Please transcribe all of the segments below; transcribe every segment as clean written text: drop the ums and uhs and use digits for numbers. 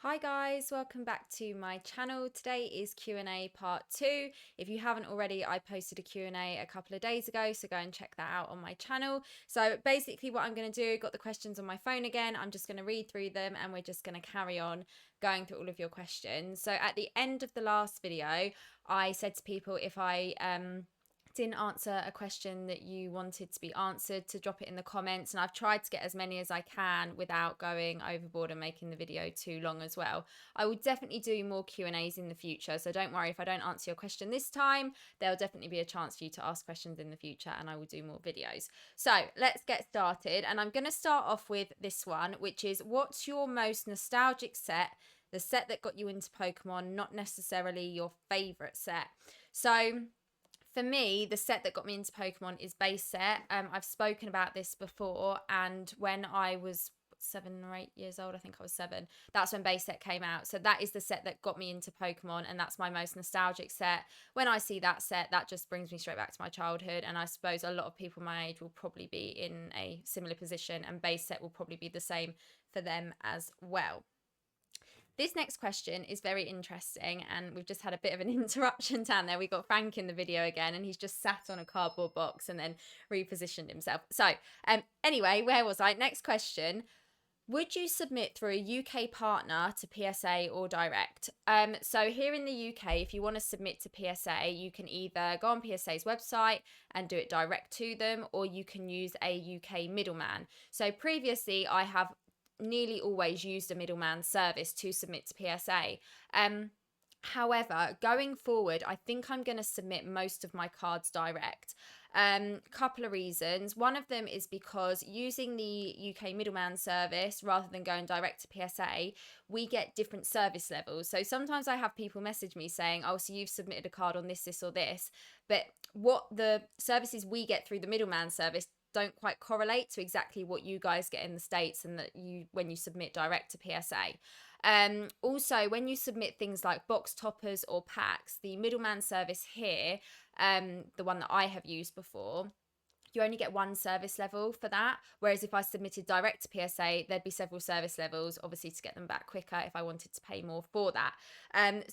Hi guys, welcome back to my channel. Today is Q&A part 2. If you haven't already, I posted a Q&A a couple of days ago, so go and check that out on my channel. So basically what I'm going to do, got the questions on my phone again, I'm just going to read through them and we're just going to carry on going through all of your questions. So at the end of the last video, I said to people if I didn't answer a question that you wanted to be answered, to drop it in the comments, and I've tried to get as many as I can without going overboard and making the video too long as well. I will definitely do more Q&As in the future, so don't worry if I don't answer your question this time. There'll definitely be a chance for you to ask questions in the future and I will do more videos. So let's get started, and I'm going to start off with this one, which is, what's your most nostalgic set, the set that got you into Pokemon, not necessarily your favorite set? So for me, the set that got me into Pokemon is base set. I've spoken about this before, and when I was 7 or 8 years old, I think I was 7, that's when base set came out. So that is the set that got me into Pokemon, and that's my most nostalgic set. When I see that set, that just brings me straight back to my childhood, and I suppose a lot of people my age will probably be in a similar position, and base set will probably be the same for them as well. This next question is very interesting, and we've just had a bit of an interruption down there. We got Frank in the video again, and he's just sat on a cardboard box and then repositioned himself. So anyway, where was I? Next question. Would you submit through a UK partner to PSA or direct? So here in the UK, if you want to submit to PSA, you can either go on PSA's website and do it direct to them, or you can use a UK middleman. So previously, I have nearly always used a middleman service to submit to PSA. However, going forward, I think I'm going to submit most of my cards direct. Couple of reasons. One of them is because using the UK middleman service rather than going direct to PSA, we get different service levels. So sometimes I have people message me saying, oh, so you've submitted a card on this or this, but what the services we get through the middleman service don't quite correlate to exactly what you guys get in the States, and that you, when you submit direct to PSA. Also, when you submit things like box toppers or packs, the middleman service here, the one that I have used before, you only get one service level for that. Whereas if I submitted direct to PSA, there'd be several service levels, obviously, to get them back quicker if I wanted to pay more for that.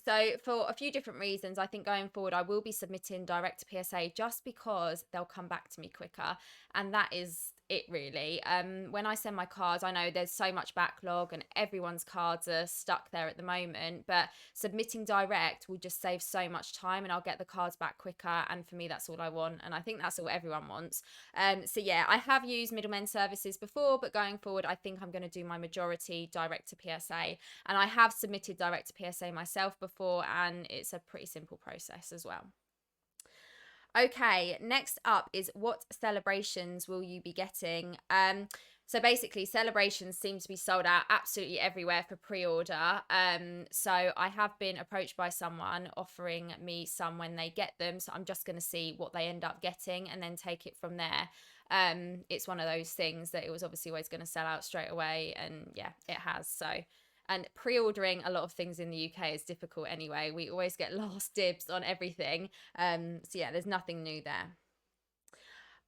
So for a few different reasons, I think going forward, I will be submitting direct to PSA just because they'll come back to me quicker. And that is it, really. When I send my cards, I know there's so much backlog and everyone's cards are stuck there at the moment, but submitting direct will just save so much time and I'll get the cards back quicker. And for me, that's all I want. And I think that's all everyone wants. So yeah, I have used middlemen services before, but going forward, I think I'm going to do my majority direct to PSA. And I have submitted direct to PSA myself before, and it's a pretty simple process as well. Okay, next up is, what celebrations will you be getting? So basically, celebrations seem to be sold out absolutely everywhere for pre-order. So I have been approached by someone offering me some when they get them. So I'm just going to see what they end up getting and then take it from there. It's one of those things that it was obviously always going to sell out straight away, and yeah, it has. So, and pre-ordering a lot of things in the UK is difficult anyway. We always get last dibs on everything. So yeah, there's nothing new there.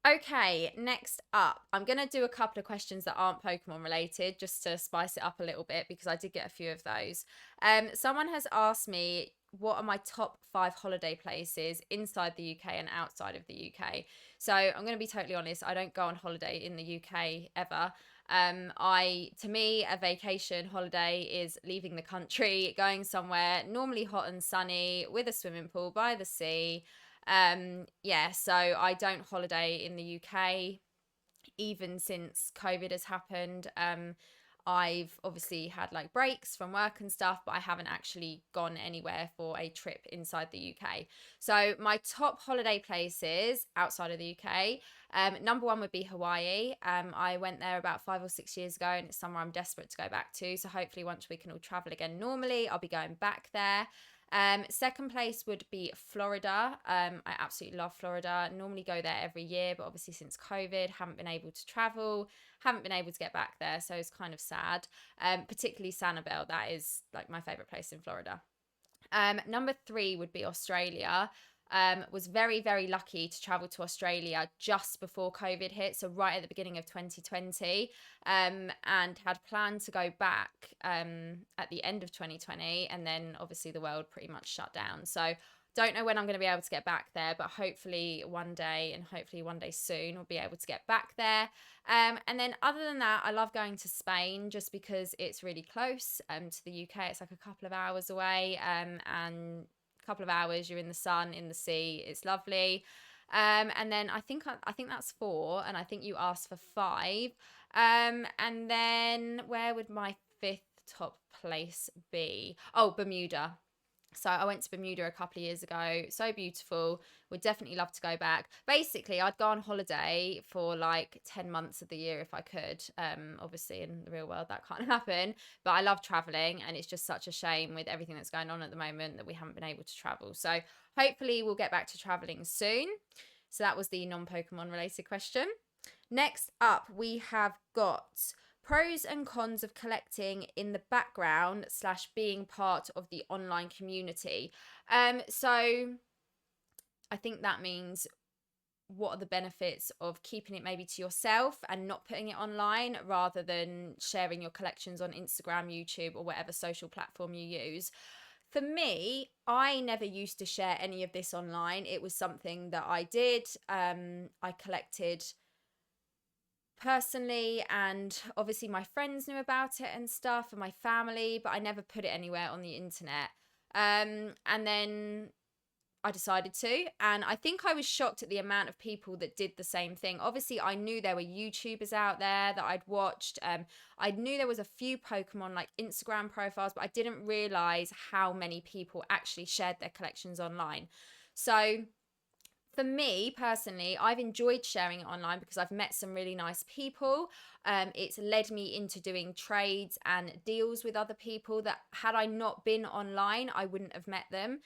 Okay, next up, I'm going to do a couple of questions that aren't Pokemon related just to spice it up a little bit, because I did get a few of those. Someone has asked me, what are my top 5 holiday places inside the UK and outside of the UK? So I'm going to be totally honest, I don't go on holiday in the UK ever. To me, a vacation holiday is leaving the country, going somewhere normally hot and sunny with a swimming pool by the sea. Yeah, so I don't holiday in the UK even since COVID has happened. I've obviously had like breaks from work and stuff, but I haven't actually gone anywhere for a trip inside the UK. So my top holiday places outside of the UK, number one would be Hawaii. I went there about 5 or 6 years ago, and it's somewhere I'm desperate to go back to. So hopefully once we can all travel again normally, I'll be going back there. Second place would be Florida. I absolutely love Florida. Normally go there every year, but obviously since COVID, haven't been able to travel, haven't been able to get back there, so it's kind of sad. Particularly Sanibel, that is like my favorite place in Florida. Number 3 would be Australia. Was very, very lucky to travel to Australia just before COVID hit, so right at the beginning of 2020, and had planned to go back at the end of 2020, and then obviously the world pretty much shut down. So don't know when I'm going to be able to get back there, but hopefully one day, and hopefully one day soon, we'll be able to get back there. And then other than that, I love going to Spain just because it's really close to the UK. It's like a couple of hours away, and couple of hours you're in the sun, in the sea. It's lovely. And then I think that's four, and I think you asked for five. And then where would my fifth top place be? Oh, Bermuda. So I went to Bermuda a couple of years ago. So beautiful. Would definitely love to go back. Basically, I'd go on holiday for like 10 months of the year if I could. Obviously, in the real world, that can't happen. But I love traveling, and it's just such a shame with everything that's going on at the moment that we haven't been able to travel. So hopefully, we'll get back to traveling soon. So that was the non-Pokemon related question. Next up, we have got pros and cons of collecting in the background slash being part of the online community. So I think that means what are the benefits of keeping it maybe to yourself and not putting it online rather than sharing your collections on Instagram, YouTube, or whatever social platform you use. For me, I never used to share any of this online. It was something that I did. I collected personally, and obviously my friends knew about it and stuff, and my family, but I never put it anywhere on the internet. And then I decided to, and I think I was shocked at the amount of people that did the same thing. Obviously, I knew there were YouTubers out there that I'd watched. I knew there was a few Pokemon like Instagram profiles, but I didn't realize how many people actually shared their collections online. So for me personally, I've enjoyed sharing it online because I've met some really nice people. It's led me into doing trades and deals with other people that had I not been online, I wouldn't have met them.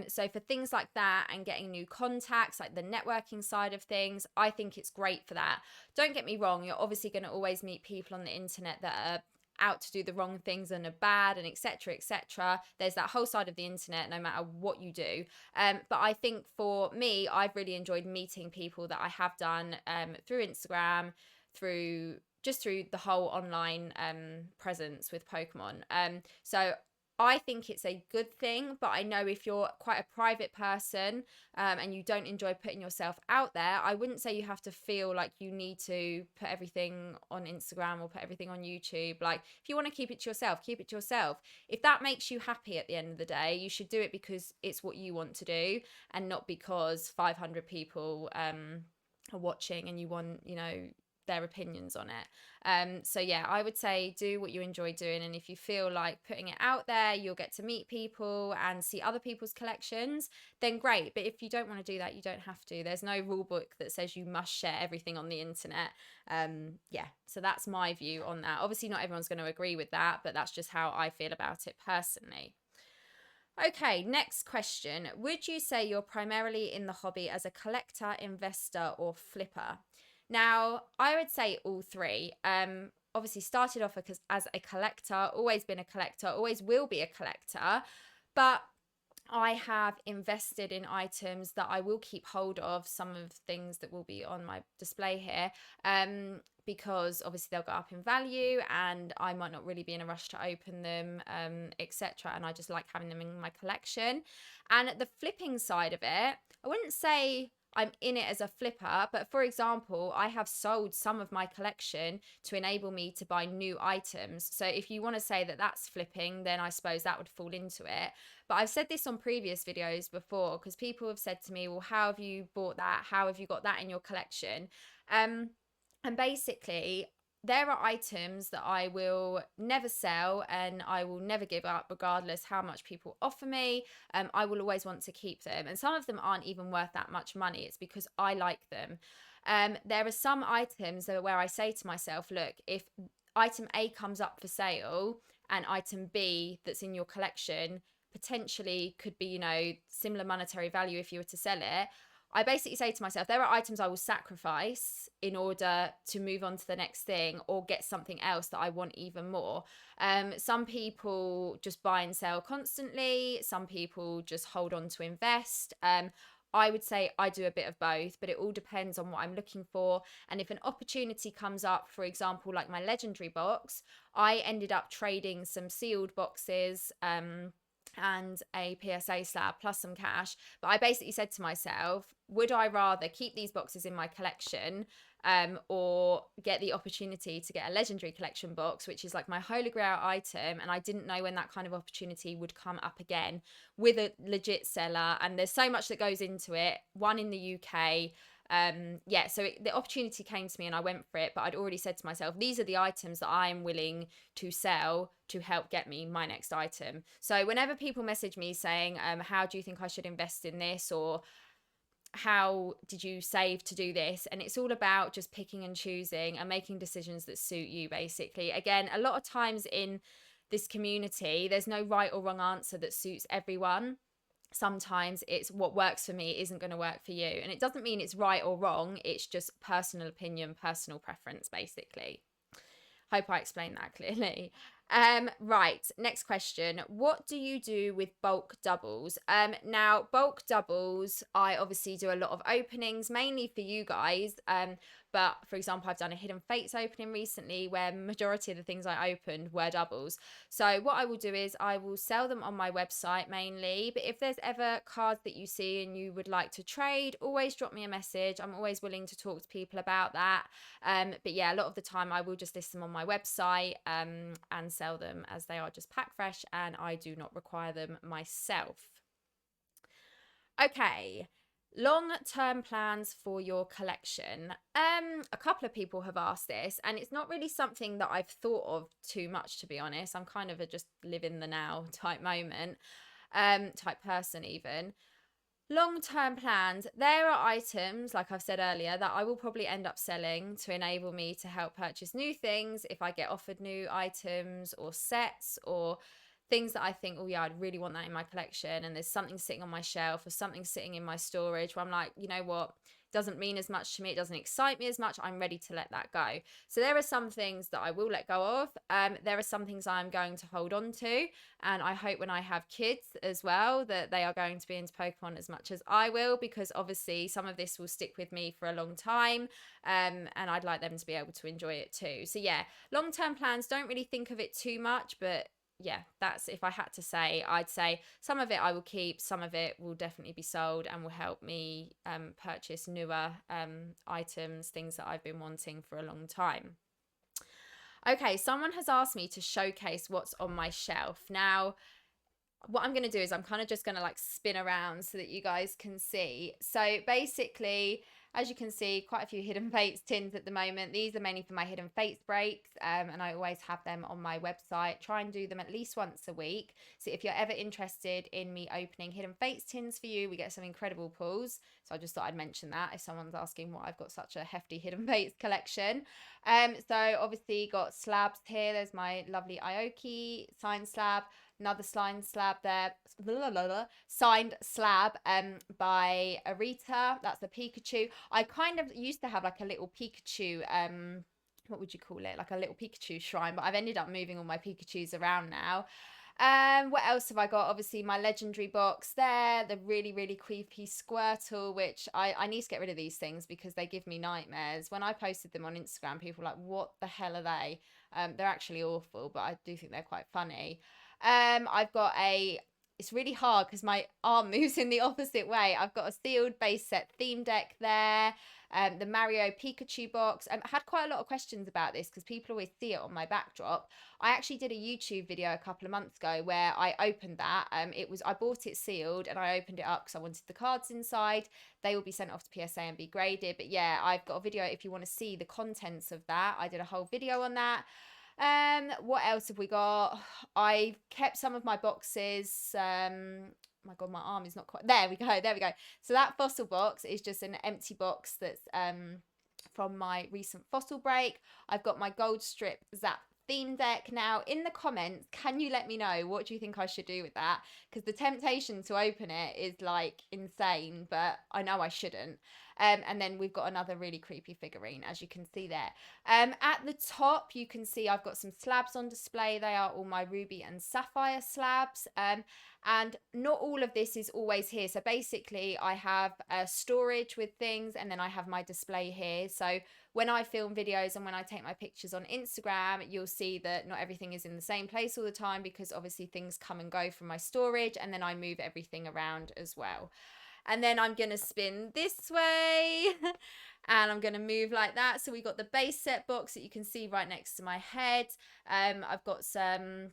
So for things like that and getting new contacts, like the networking side of things, I think it's great for that. Don't get me wrong, you're obviously going to always meet people on the internet that are out to do the wrong things and are bad, and etc etc. There's that whole side of the internet no matter what you do. But I think for me, I've really enjoyed meeting people that I have done through Instagram, through the whole online presence with Pokemon. So I think it's a good thing, but I know if you're quite a private person and you don't enjoy putting yourself out there, I wouldn't say you have to feel like you need to put everything on Instagram or put everything on YouTube. Like, if you want to keep it to yourself, keep it to yourself. If that makes you happy at the end of the day, you should do it because it's what you want to do, and not because 500 people are watching and you want, their opinions on it. So yeah, I would say do what you enjoy doing, and if you feel like putting it out there, you'll get to meet people and see other people's collections, then great. But if you don't want to do that, you don't have to. There's no rule book that says you must share everything on the internet. Yeah, so that's my view on that. Obviously not everyone's going to agree with that, but that's just how I feel about it personally. Okay, next question. Would you say you're primarily in the hobby as a collector, investor, or flipper? Now, I would say all three. Obviously, started off as a collector, always been a collector, always will be a collector. But I have invested in items that I will keep hold of, some of things that will be on my display here, because obviously they'll go up in value and I might not really be in a rush to open them, etc. And I just like having them in my collection. And the flipping side of it, I wouldn't say I'm in it as a flipper, but for example, I have sold some of my collection to enable me to buy new items. So if you want to say that that's flipping, then I suppose that would fall into it. But I've said this on previous videos before, because people have said to me, well, how have you bought that? How have you got that in your collection? And basically, there are items that I will never sell and I will never give up, regardless how much people offer me. I will always want to keep them. And some of them aren't even worth that much money. It's because I like them. There are some items where I say to myself, look, if item A comes up for sale and item B that's in your collection potentially could be, similar monetary value if you were to sell it, I basically say to myself, there are items I will sacrifice in order to move on to the next thing or get something else that I want even more. Some people just buy and sell constantly. Some people just hold on to invest. I would say I do a bit of both, but it all depends on what I'm looking for. And if an opportunity comes up, for example, like my legendary box, I ended up trading some sealed boxes. And a PSA slab plus some cash. But I basically said to myself, would I rather keep these boxes in my collection, or get the opportunity to get a legendary collection box, which is like my holy grail item? And I didn't know when that kind of opportunity would come up again with a legit seller. And there's so much that goes into it. One in the UK. Yeah, so the opportunity came to me and I went for it, but I'd already said to myself, these are the items that I'm willing to sell to help get me my next item. So whenever people message me saying, how do you think I should invest in this, or how did you save to do this, and it's all about just picking and choosing and making decisions that suit you, basically. Again, a lot of times in this community, there's no right or wrong answer that suits everyone. Sometimes it's what works for me isn't going to work for you, and it doesn't mean it's right or wrong, it's just personal opinion, personal preference, basically. Hope I explained that clearly. Right, next question. What do you do with bulk doubles? Now, bulk doubles, I obviously do a lot of openings, mainly for you guys. But for example, I've done a Hidden Fates opening recently where majority of the things I opened were doubles. So what I will do is I will sell them on my website mainly. But if there's ever cards that you see and you would like to trade, always drop me a message. I'm always willing to talk to people about that. But yeah, a lot of the time I will just list them on my website, and sell them as they are just pack fresh, and I do not require them myself. Okay, long-term plans for your collection. A couple of people have asked this, and it's not really something that I've thought of too much, to be honest. I'm kind of a just live in the now type moment, type person even. Long-term plans, there are items, like I've said earlier, that I will probably end up selling to enable me to help purchase new things if I get offered new items or sets, or things that I think, oh yeah, I'd really want that in my collection, and there's something sitting on my shelf or something sitting in my storage where I'm like, you know what, doesn't mean as much to me, it doesn't excite me as much, I'm ready to let that go. So there are some things that I will let go of. There are some things I'm going to hold on to, and I hope when I have kids as well that they are going to be into Pokemon as much as I will, because obviously some of this will stick with me for a long time, and I'd like them to be able to enjoy it too. So yeah, long-term plans, don't really think of it too much, but yeah, that's, if I had to say, I'd say some of it I will keep, some of it will definitely be sold and will help me purchase newer items, things that I've been wanting for a long time. Okay, someone has asked me to showcase what's on my shelf. Now, what I'm going to do is I'm kind of just going to like spin around so that you guys can see. So basically, as you can see, quite a few Hidden Fates tins at the moment. These are mainly for my Hidden Fates breaks, and I always have them on my website. Try and do them at least once a week. So if you're ever interested in me opening Hidden Fates tins for you, we get some incredible pulls. So I just thought I'd mention that if someone's asking why I've got such a hefty Hidden Fates collection. So obviously got slabs here. There's my lovely Aoki signed slab. Another signed slab there, signed slab by Arita. That's a Pikachu. I kind of used to have like a little Pikachu, what would you call it? Like a little Pikachu shrine, but I've ended up moving all my Pikachus around now. What else have I got? Obviously my legendary box there, the really, really creepy Squirtle, which I need to get rid of these things because they give me nightmares. When I posted them on Instagram, people were like, what the hell are they? They're actually awful, but I do think they're quite funny. I've got it's really hard because my arm moves in the opposite way. I've got a sealed base set theme deck there. The Mario Pikachu box. I had quite a lot of questions about this because people always see it on my backdrop. I actually did a YouTube video a couple of months ago where I opened that. I bought it sealed and I opened it up because I wanted the cards inside. They will be sent off to PSA and be graded. But yeah, I've got a video if you want to see the contents of that. I did a whole video on that. What else have we got? I kept some of my boxes. My god, my arm is not quite, there we go. So that fossil box is just an empty box that's from my recent fossil break. I've got my gold strip Zap theme deck. Now in the comments, can you let me know what do you think I should do with that, because the temptation to open it is like insane, but I know I shouldn't. And then we've got another really creepy figurine, as you can see there. At the top, you can see I've got some slabs on display. They are all my ruby and sapphire slabs. And not all of this is always here. So basically, I have storage with things, and then I have my display here. So when I film videos and when I take my pictures on Instagram, you'll see that not everything is in the same place all the time, because obviously things come and go from my storage, and then I move everything around as well. And then I'm going to spin this way and I'm going to move like that. So we got the base set box that you can see right next to my head. I've got some,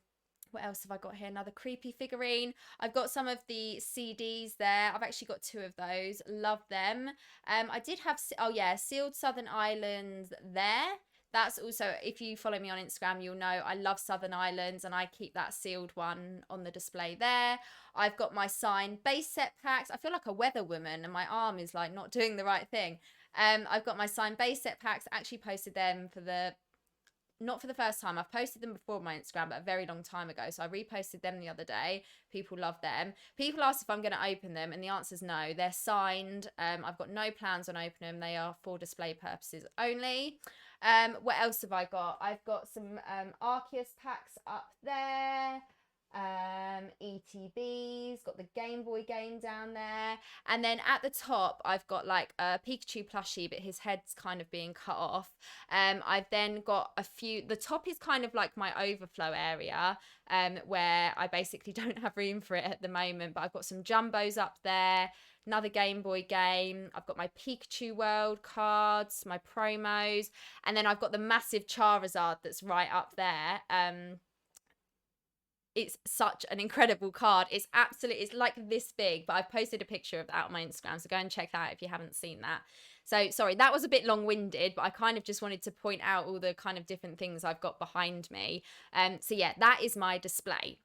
what else have I got here? Another creepy figurine. I've got some of the CDs there. I've actually got 2 of those. Love them. I did have, oh yeah, Sealed Southern Islands there. That's also, if you follow me on Instagram, you'll know I love Southern Islands, and I keep that sealed one on the display there. I've got my signed base set packs. I feel like a weather woman and my arm is like not doing the right thing. I've got my signed base set packs. I actually posted them for the, not for the first time. I've posted them before on my Instagram, but a very long time ago. So I reposted them the other day. People love them. People asked if I'm going to open them, and the answer is no. They're signed. I've got no plans on opening them. They are for display purposes only. What else have I got? I've got some Arceus packs up there. ETBs, got the Game Boy game down there, and then at the top I've got like a Pikachu plushie, but his head's kind of being cut off. I've then got a few, the top is kind of like my overflow area, where I basically don't have room for it at the moment, but I've got some jumbos up there, another Game Boy game. I've got my Pikachu World cards, my promos, and then I've got the massive Charizard that's right up there. It's such an incredible card. It's absolutely, it's like this big, but I've posted a picture of that on my Instagram, so go and check that out if you haven't seen that. So sorry, that was a bit long-winded, but I kind of just wanted to point out all the kind of different things I've got behind me. So yeah, that is my display.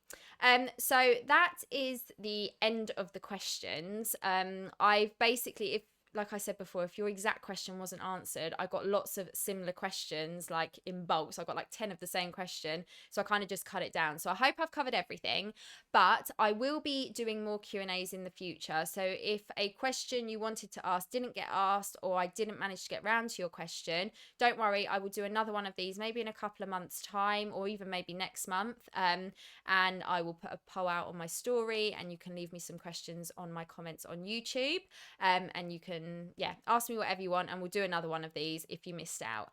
So that is the end of the questions. I've basically, if, like I said before, if your exact question wasn't answered, I got lots of similar questions, like in bulk. So I got like 10 of the same question. So I kind of just cut it down. So I hope I've covered everything, but I will be doing more Q&As in the future. So if a question you wanted to ask didn't get asked, or I didn't manage to get round to your question, don't worry, I will do another one of these maybe in a couple of months' time, or even maybe next month. And I will put a poll out on my story, and you can leave me some questions on my comments on YouTube. And you can, ask me whatever you want, and we'll do another one of these if you missed out.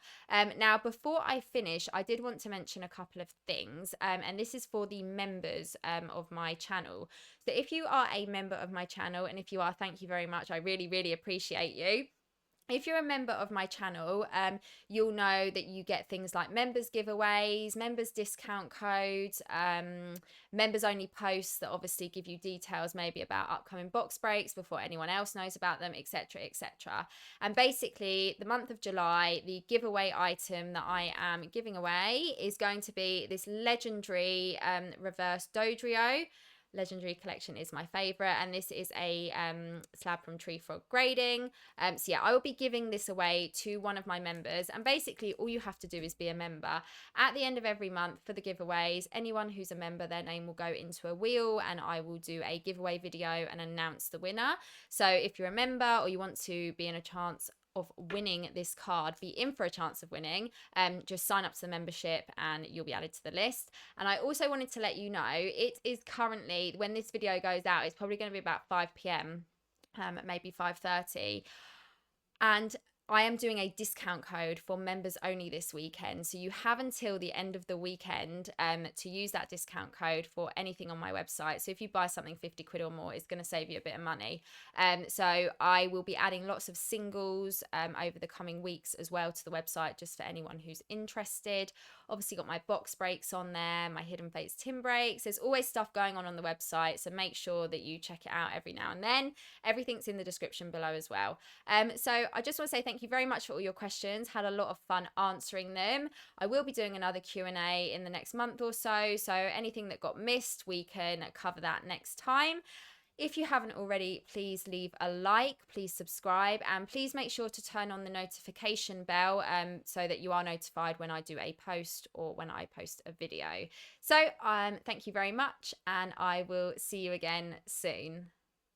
Now, before I finish, I did want to mention a couple of things, and this is for the members of my channel. So if you are a member of my channel, and if you are, thank you very much. I really, really appreciate you. If you're a member of my channel, you'll know that you get things like members giveaways, members discount codes, members only posts that obviously give you details maybe about upcoming box breaks before anyone else knows about them, etc., etc. And basically, the month of July, the giveaway item that I am giving away is going to be this legendary reverse Dodrio. Legendary collection is my favorite, and this is a slab from Tree Frog Grading. So yeah, I will be giving this away to one of my members, and basically all you have to do is be a member. At the end of every month for the giveaways, anyone who's a member, their name will go into a wheel, and I will do a giveaway video and announce the winner. So if you're a member, or you want to be in a chance of winning this card, be in for a chance of winning, just sign up to the membership and you'll be added to the list. And I also wanted to let you know, it is currently, when this video goes out, it's probably going to be about 5 p.m, maybe 5:30, and I am doing a discount code for members only this weekend. So you have until the end of the weekend to use that discount code for anything on my website. So if you buy something 50 quid or more, it's going to save you a bit of money. So I will be adding lots of singles over the coming weeks as well to the website, just for anyone who's interested. Obviously got my box breaks on there, my Hidden Fates tin breaks. There's always stuff going on the website, so make sure that you check it out every now and then. Everything's in the description below as well. So I just want to say thank you very much for all your questions. Had a lot of fun answering them. I will be doing another Q&A in the next month or so, so anything that got missed, we can cover that next time. If you haven't already, please leave a like, please subscribe, and please make sure to turn on the notification bell so that you are notified when I do a post or when I post a video. So thank you very much, and I will see you again soon.